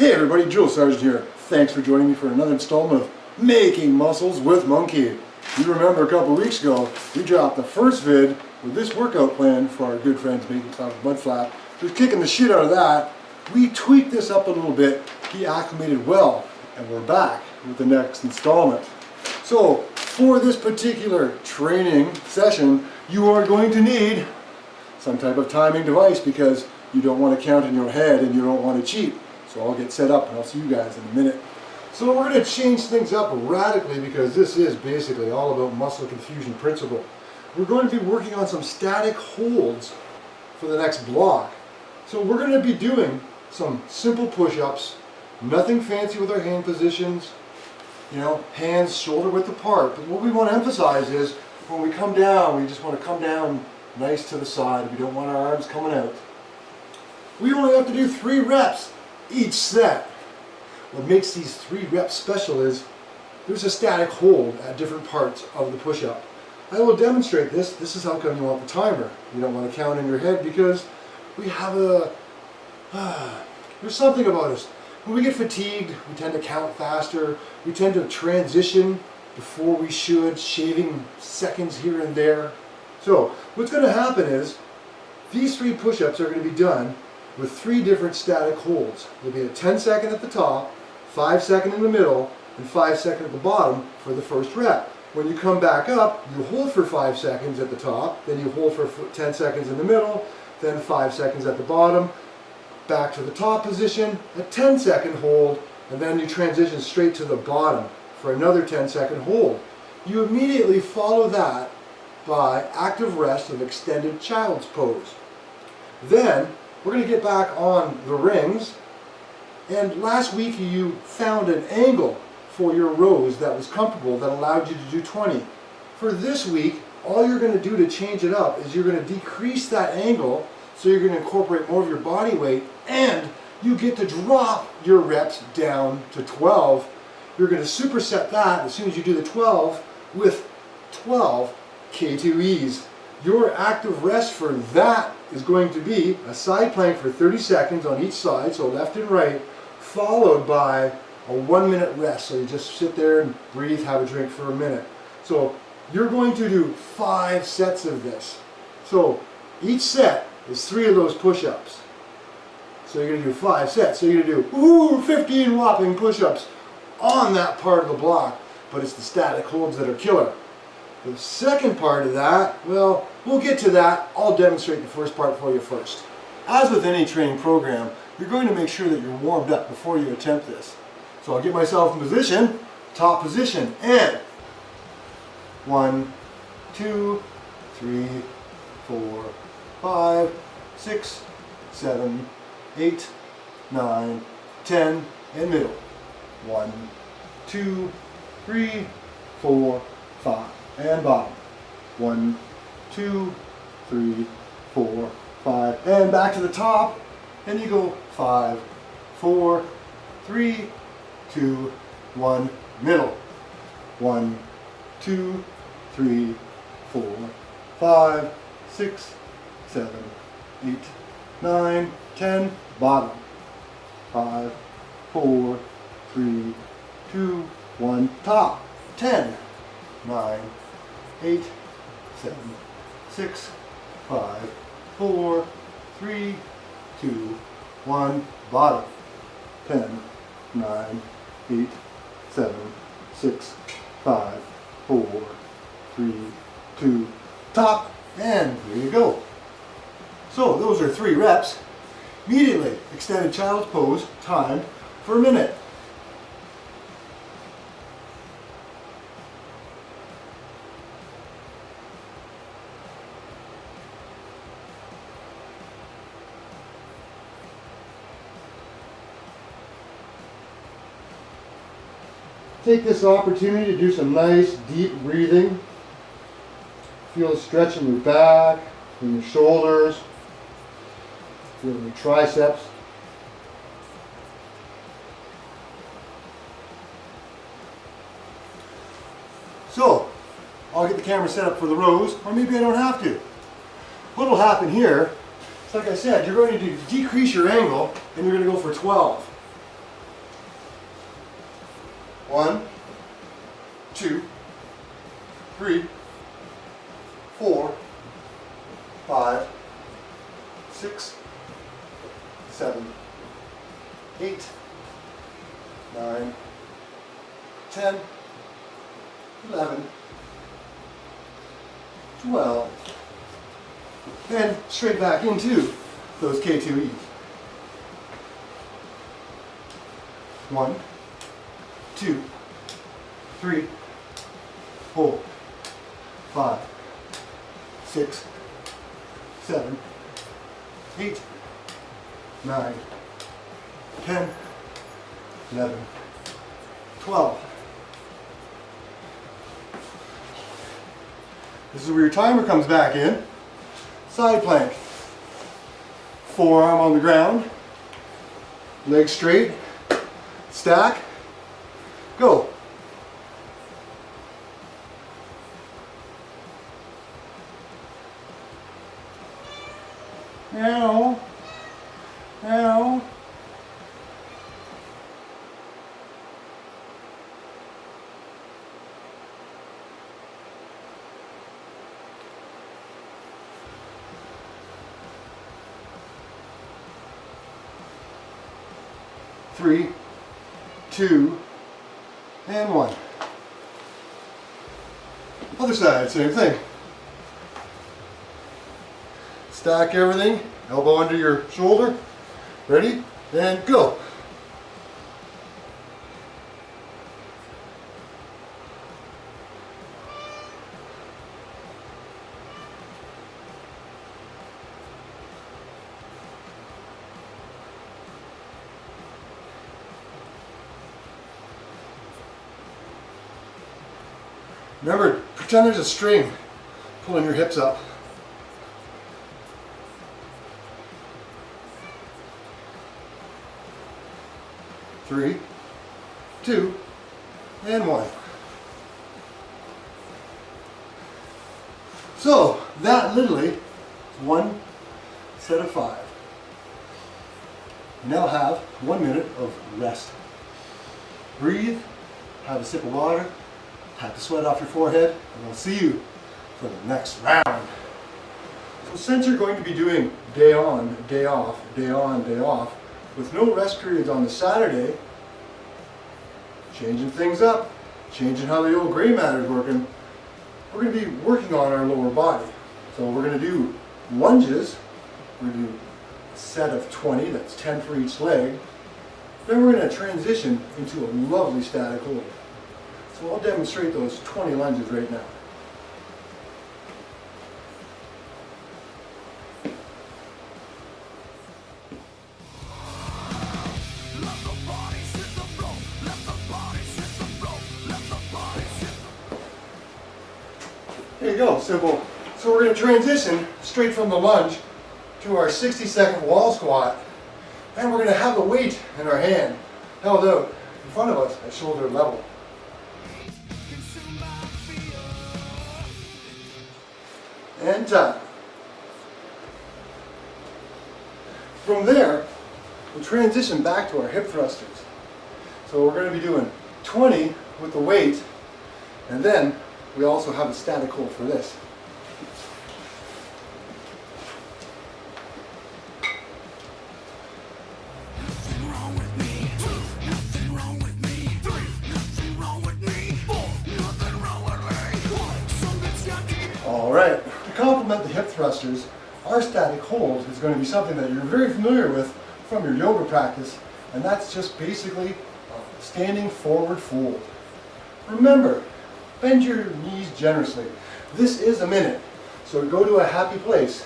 Hey everybody, Drill Sergeant here. Thanks for joining me for another installment of Making Muscles with Monkey. You remember a couple weeks ago, we dropped the first vid with this workout plan for our good friends Making Clouds Mud Flap. We're kicking the shit out of that. We tweaked this up a little bit, he acclimated well, and we're back with the next installment. So, for this particular training session, you are going to need some type of timing device because you don't want to count in your head and you don't want to cheat. So I'll get set up and I'll see you guys in a minute. So we're going to change things up radically because this is basically all about muscle confusion principle. We're going to be working on some static holds for the next block. So we're going to be doing some simple push-ups, nothing fancy with our hand positions, hands shoulder width apart. But what we want to emphasize is when we come down, we just want to come down nice to the side. We don't want our arms coming out. We only have to do 3 reps each set. What makes these 3 reps special is there's a static hold at different parts of the push-up. I will demonstrate this. This is how come you want the timer. You don't want to count in your head because we have there's something about us. When we get fatigued, we tend to count faster. We tend to transition before we should, shaving seconds here and there. So what's going to happen is these 3 push-ups are going to be done with 3 different static holds. There'll be a 10-second at the top, 5-second in the middle, and 5-second at the bottom for the first rep. When you come back up, you hold for 5 seconds at the top, then you hold for 10 seconds in the middle, then 5 seconds at the bottom, back to the top position, a 10-second hold, and then you transition straight to the bottom for another 10-second hold. You immediately follow that by active rest of extended child's pose. Then we're going to get back on the rings, and last week you found an angle for your rows that was comfortable that allowed you to do 20. For this week, all you're going to do to change it up is you're going to decrease that angle, so you're going to incorporate more of your body weight, and you get to drop your reps down to 12. You're going to superset that as soon as you do the 12 with 12 K2Es. Your active rest for that is going to be a side plank for 30 seconds on each side, so left and right, followed by a 1-minute rest. So you just sit there and breathe, have a drink for a minute. So you're going to do 5 sets of this. So each set is 3 of those push-ups. So you're going to do 5 sets. So you're going to do 15 whopping push-ups on that part of the block, but it's the static holds that are killer. The second part of that, well, we'll get to that. I'll demonstrate the first part for you first. As with any training program, you're going to make sure that you're warmed up before you attempt this. So I'll get myself in position, top position, and 1, 2, 3, 4, 5, 6, 7, 8, 9, 10, and middle. 1, 2, 3, 4, 5. And bottom. 1, 2, 3, 4, 5. And back to the top. And you go 5, 4, 3, 2, 1. Middle. 1, 2, 3, 4, 5, 6, 7, 8, 9, 10. Bottom. 5, 4, 3, 2, 1. Top. 10, 9, 8, 7, 6, 5, 4, 3, 2, 1, bottom. 10, 9, 8, 7, 6, 5, 4, 3, 2, top, and there you go. So those are 3 reps. Immediately, extended child's pose, timed for a minute. Take this opportunity to do some nice deep breathing. Feel the stretch in your back, in your shoulders, feel your triceps. So, I'll get the camera set up for the rows, or maybe I don't have to. What will happen here, is like I said, you're going to decrease your angle, and you're going to go for 12. 1, 2, 3, 4, 5, 6, 7, 8, 9, 10, 11, 12. Then straight back into those K2Es. 1, 2, 3, 4, 5, 6, 7, 8, 9, 10, 11, 12. This is where your timer comes back in. Side plank. Forearm on the ground. Legs straight. Stack. Go. Now. Now. Three, 2, and 1. Other side, same thing. Stack everything, elbow under your shoulder. Ready? And go. Remember, pretend there's a string pulling your hips up. Three, 2, and 1. So that literally is one set of 5. You now have 1 minute of rest. Breathe, have a sip of water, tap the sweat off your forehead, and I'll see you for the next round. So since you're going to be doing day on, day off, day on, day off, with no rest periods on the Saturday, changing things up, changing how the old gray matter is working, we're going to be working on our lower body. So we're going to do lunges. We're going to do a set of 20, that's 10 for each leg. Then we're going to transition into a lovely static hold. So I'll demonstrate those 20 lunges right now. There you go, simple. So we're going to transition straight from the lunge to our 60-second wall squat. And we're going to have a weight in our hand, held out in front of us at shoulder level. And time. From there, we'll transition back to our hip thrusters. So we're going to be doing 20 with the weight, and then we also have a static hold for this. All right, to complement the hip thrusters, our static hold is going to be something that you're very familiar with from your yoga practice, and that's just basically a standing forward fold. Remember, bend your knees generously. This is a minute, so go to a happy place.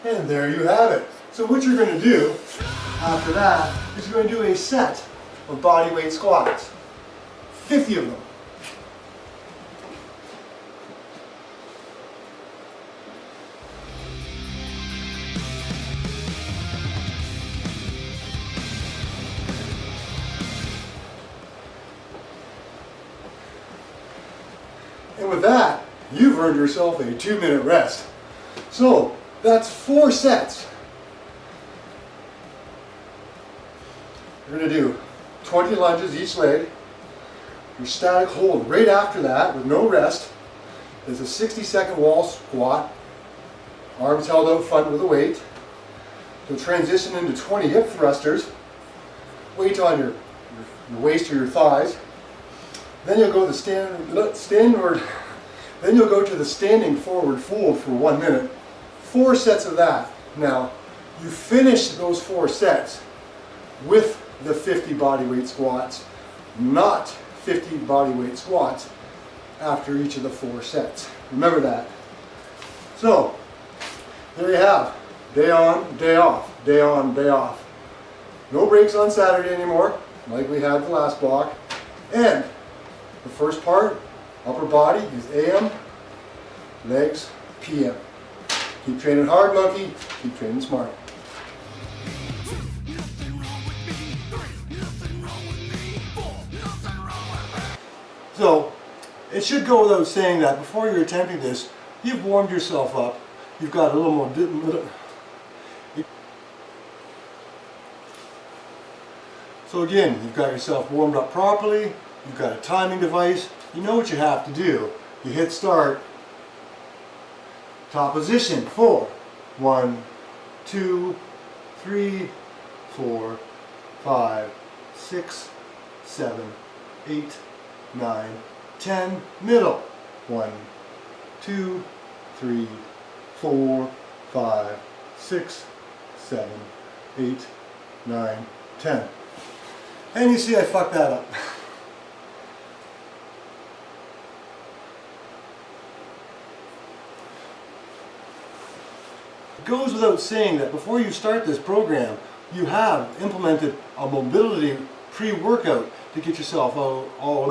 And there you have it. So what you're going to do after that is you're going to do a set of body weight squats. 50 of them. And with that, you've earned yourself a 2-minute rest. So that's 4 sets. You're going to do 20 lunges each leg. Your static hold right after that with no rest is a 60-second wall squat. Arms held out front with a weight. You'll transition into 20 hip thrusters. Weight on your waist or your thighs. Then you'll go to the standing forward fold for 1 minute. 4 sets of that. Now, you finish those 4 sets with the 50 bodyweight squats, not 50 bodyweight squats after each of the 4 sets. Remember that. So, there you have. Day on, day off. Day on, day off. No breaks on Saturday anymore, like we had the last block. And the first part, upper body, is AM, legs, PM. Keep training hard, monkey. Keep training smart. So, it should go without saying that before you're attempting this, you've warmed yourself up. You've got a little more... So again, you've got yourself warmed up properly. You've got a timing device. You know what you have to do. You hit start. Top position. 4. 1, 2, 3, 4, 5, 6, 7, 8, 9, 10. Middle. 1, 2, 3, 4, 5, 6, 7, 8, 9, 10. And you see I fucked that up. It goes without saying that before you start this program, you have implemented a mobility pre-workout to get yourself all